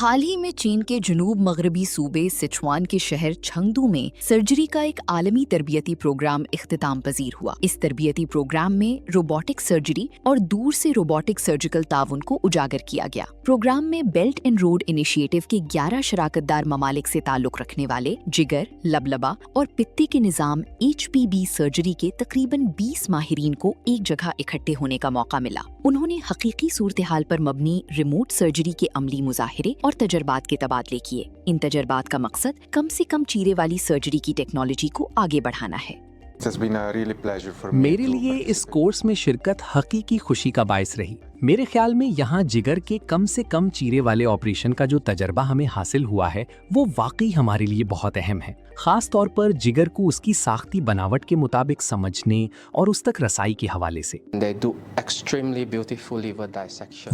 हाल ही में चीन के जनूब मगरबी सूबे सिचुआन के शहर चंगदू में सर्जरी का एक आलमी तरबियती प्रोग्राम इख्तिताम पजीर हुआ। इस तरबियती प्रोग्राम में रोबोटिक सर्जरी और दूर से रोबोटिक सर्जिकल ताउन को उजागर किया गया। प्रोग्राम में बेल्ट एंड रोड इनिशिएटिव के 11 शराकतदार ममालिक से ताल्लुक रखने वाले जिगर, लबलबा और पित्ती के निज़ाम HPB सर्जरी के तकरीबन 20 माहिरीन को एक जगह इकट्ठे होने का मौका मिला। उन्होंने हकीकी सूरत हाल पर मबनी रिमोट सर्जरी के अमली मुजाहिरे और तजर्बात के तबादले किए। इन तजर्बात का मकसद कम से कम चीरे वाली सर्जरी की टेक्नोलॉजी को आगे बढ़ाना है। मेरे लिए इस कोर्स में शिरकत हकीकी खुशी का बायस रही। मेरे ख्याल में यहाँ जिगर के कम से कम चीरे वाले ऑपरेशन का जो तजर्बा हमें हासिल हुआ है वो वाकई हमारे लिए बहुत अहम है, खास तौर पर जिगर को उसकी साख्ती बनावट के मुताबिक समझने और उस तक रसाई के हवाले से।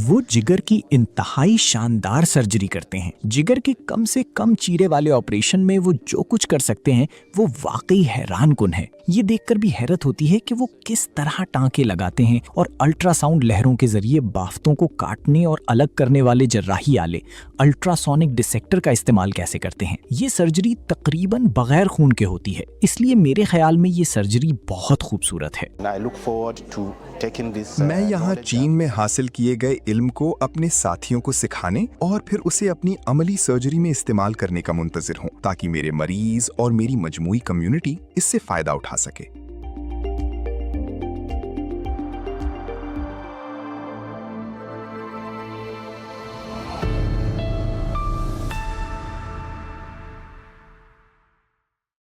वो जिगर की इंतहाई शानदार सर्जरी करते हैं। जिगर के कम से कम चीरे वाले ऑपरेशन में वो जो कुछ कर सकते हैं वो वाकई हैरान कुन है। ये देखकर भी हैरत होती है कि वो किस तरह टांके लगाते हैं और अल्ट्रासाउंड लहरों के जरिए बाफ्तों को काटने और अलग करने वाले जर्राही आले अल्ट्रासोनिक डिसेक्टर का इस्तेमाल कैसे करते हैं। ये सर्जरी तकरीबन बगैर खून के होती है, इसलिए मेरे ख्याल में ये सर्जरी बहुत खूबसूरत है। मैं यहाँ चीन में हासिल किए गए इल्म को अपने साथियों को सिखाने और फिर उसे अपनी अमली सर्जरी में इस्तेमाल करने का मुंतजिर हूँ, ताकि मेरे मरीज और मेरी मजमूई कम्युनिटी इससे फायदा उठा सके।